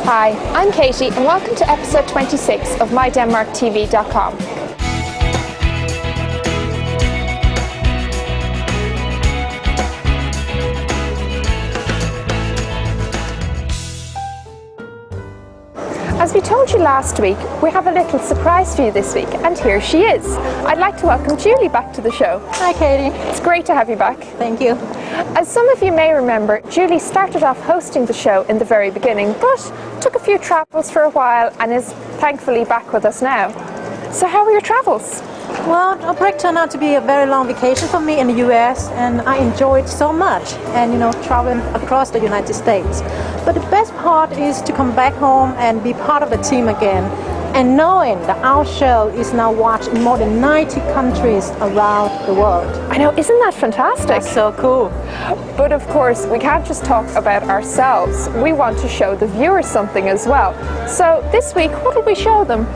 Hi, I'm Katie and welcome to episode 26 of mydenmarktv.com. As we told you last week, we have a little surprise for you this week, and here she is. I'd like to welcome Julie back to the show. Hi Katie. It's great to have you back. Thank you. As some of you may remember, Julie started off hosting the show in the very beginning, but took a few travels for a while and is thankfully back with us now. So how were your travels? Well, a break turned out to be a very long vacation for me in the US, and I enjoyed so much, and traveling across the United States. But the best part is to come back home and be part of the team again, and knowing that our show is now watched in more than 90 countries around the world. I know, isn't that fantastic? That's so cool. But of course, we can't just talk about ourselves. We want to show the viewers something as well. So this week, what will we show them?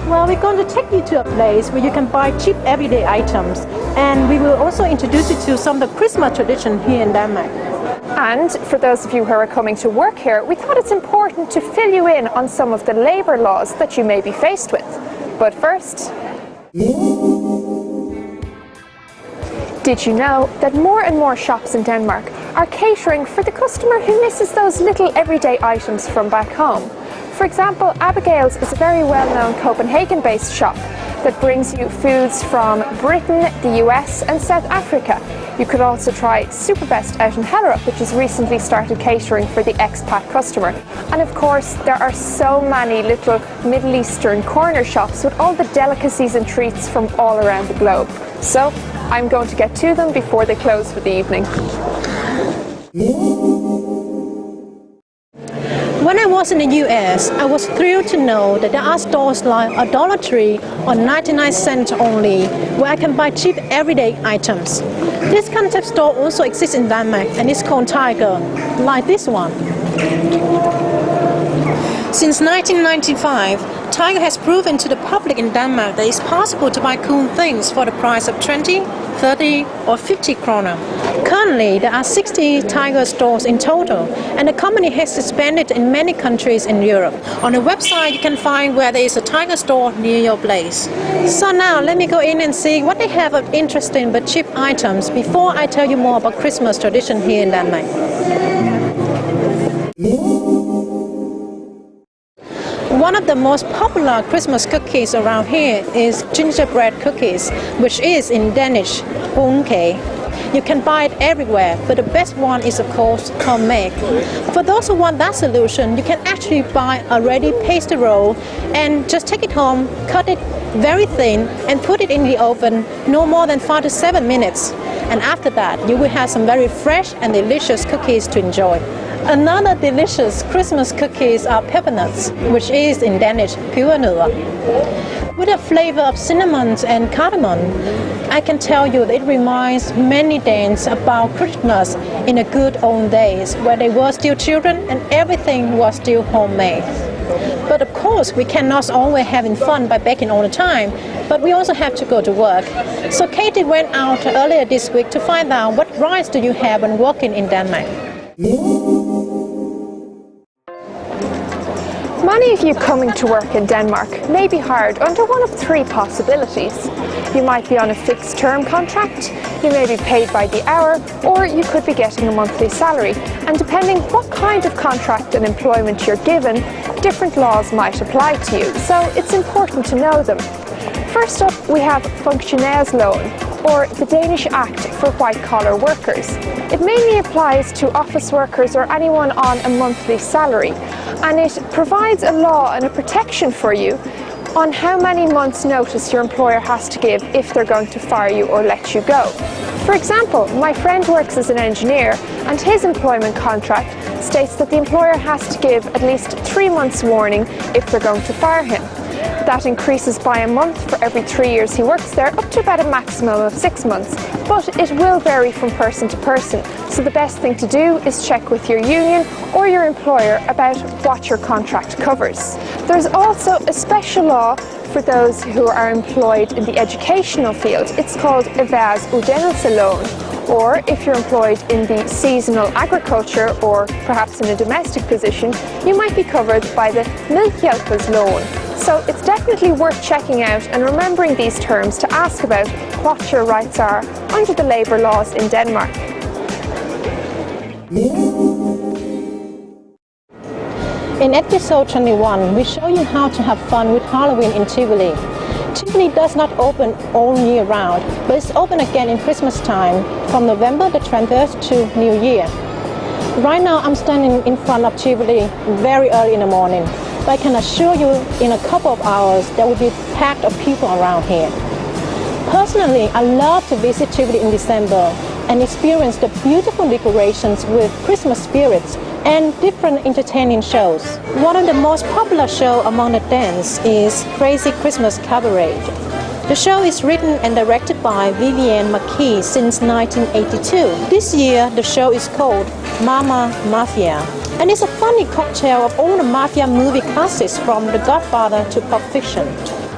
Well, we're going to take you to a place where you can buy cheap everyday items, and we will also introduce you to some of the Christmas tradition here in Denmark. And for those of you who are coming to work here, we thought it's important to fill you in on some of the labour laws that you may be faced with. But first, did you know that more and more shops in Denmark are catering for the customer who misses those little everyday items from back home? For example, Abigail's is a very well-known Copenhagen-based shop that brings you foods from Britain, the US and South Africa. You could also try Superbest out in Hellerup, which has recently started catering for the expat customer. And of course, there are so many little Middle Eastern corner shops with all the delicacies and treats from all around the globe. So I'm going to get to them before they close for the evening. When I was in the US, I was thrilled to know that there are stores like a Dollar Tree or 99 cents only, where I can buy cheap everyday items. This concept store also exists in Denmark and is called Tiger, like this one. Since 1995, Tiger has proven to the public in Denmark that it's possible to buy cool things for the price of 20, 30 or 50 kroner. Currently, there are 60 Tiger stores in total, and the company has expanded in many countries in Europe. On the website, you can find where there is a Tiger store near your place. So now, let me go in and see what they have of interesting but cheap items before I tell you more about Christmas tradition here in Denmark. One of the most popular Christmas cookies around here is gingerbread cookies, which is in Danish, "brunke." You can buy it everywhere, but the best one is of course homemade. For those who want that solution, you can actually buy a ready pastry roll and just take it home, cut it very thin and put it in the oven no more than 5 to 7 minutes. And after that, you will have some very fresh and delicious cookies to enjoy. Another delicious Christmas cookies are peppernuts, which is in Danish, pebernødder. With a flavor of cinnamon and cardamom, I can tell you that it reminds many Danes about Christmas in the good old days, where they were still children and everything was still homemade. But of course, we cannot always having fun by baking all the time, but we also have to go to work. So Katie went out earlier this week to find out what rights do you have when working in Denmark. Many of you coming to work in Denmark may be hired under one of three possibilities. You might be on a fixed term contract, you may be paid by the hour, or you could be getting a monthly salary. And depending what kind of contract and employment you're given, different laws might apply to you, so it's important to know them. First up, we have Funktionærslån, or the Danish Act for white-collar workers. It mainly applies to office workers or anyone on a monthly salary, and it provides a law and a protection for you on how many months' notice your employer has to give if they're going to fire you or let you go. For example, my friend works as an engineer, and his employment contract states that the employer has to give at least 3 months' warning if they're going to fire him. That increases by a month for every 3 years he works there, up to about a maximum of 6 months. But it will vary from person to person, so the best thing to do is check with your union or your employer about what your contract covers. There's also a special law for those who are employed in the educational field. It's called erhvervsuddannelseloven, Or if you're employed in the seasonal agriculture or perhaps in a domestic position, you might be covered by the Milkhjälpers loan. So it's definitely worth checking out and remembering these terms to ask about what your rights are under the labour laws in Denmark. In episode 21, we show you how to have fun with Halloween in Tivoli. Tivoli does not open all year round, but it's open again in Christmas time from November the 23rd to New Year. Right now I'm standing in front of Tivoli very early in the morning, but I can assure you in a couple of hours there will be packed of people around here. Personally, I love to visit Tivoli in December and experience the beautiful decorations with Christmas spirits and different entertaining shows. One of the most popular shows among the Danes is Crazy Christmas Cabaret. The show is written and directed by Vivienne McKee since 1982. This year the show is called Mama Mafia, and it's a funny cocktail of all the mafia movie classics from The Godfather to Pulp Fiction.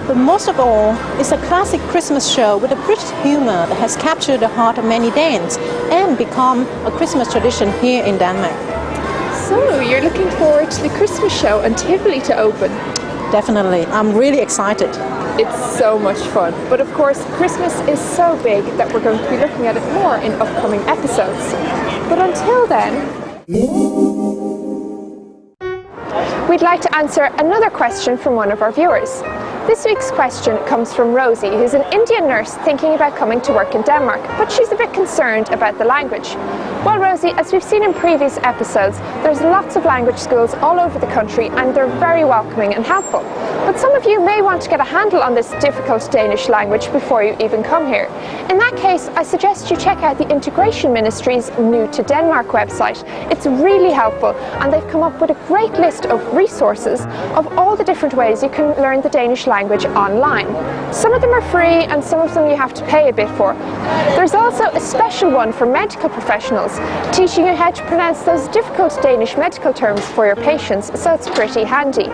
But most of all, it's a classic Christmas show with a British humour that has captured the heart of many Danes and become a Christmas tradition here in Denmark. So you're looking forward to the Christmas show and Tivoli to open? Definitely, I'm really excited. It's so much fun. But of course, Christmas is so big that we're going to be looking at it more in upcoming episodes. But until then, we'd like to answer another question from one of our viewers. This week's question comes from Rosie, who's an Indian nurse thinking about coming to work in Denmark, but she's a bit concerned about the language. Well, Rosie, as we've seen in previous episodes, there's lots of language schools all over the country and they're very welcoming and helpful. But some of you may want to get a handle on this difficult Danish language before you even come here. In that case, I suggest you check out the Integration Ministry's New to Denmark website. It's really helpful and they've come up with a great list of resources of all the different ways you can learn the Danish language online. Some of them are free and some of them you have to pay a bit for. There's also a special one for medical professionals, teaching you how to pronounce those difficult Danish medical terms for your patients, so it's pretty handy.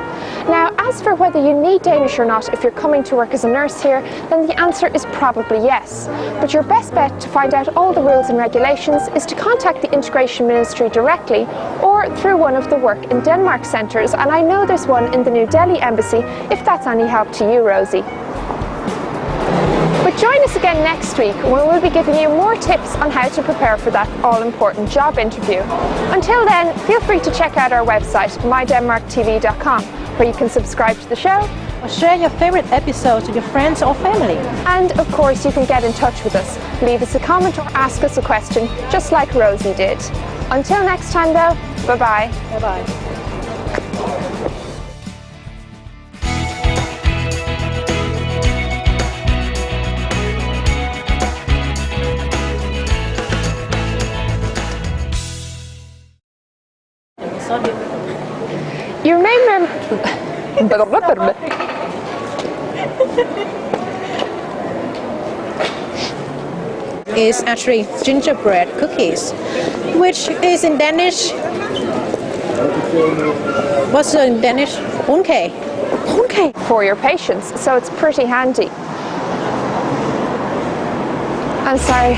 Now, as for whether you need Danish or not if you're coming to work as a nurse here, then the answer is probably yes. But your best bet to find out all the rules and regulations is to contact the Integration Ministry directly or through one of the Work in Denmark centres, and I know there's one in the New Delhi Embassy if that's any help to you, Rosie. But join us again next week when we'll be giving you more tips on how to prepare for that all-important job interview. Until then, feel free to check out our website, mydenmarktv.com, where you can subscribe to the show, Or share your favorite episodes with your friends or family. and of course you can get in touch with us. Leave us a comment or ask us a question, just like Rosie did. Until next time though, bye-bye. Bye-bye. You may remember... Is actually gingerbread cookies, which is in Danish. What's it in Danish? Rundkage. Rundkage. for your patients, so it's pretty handy. I'm sorry.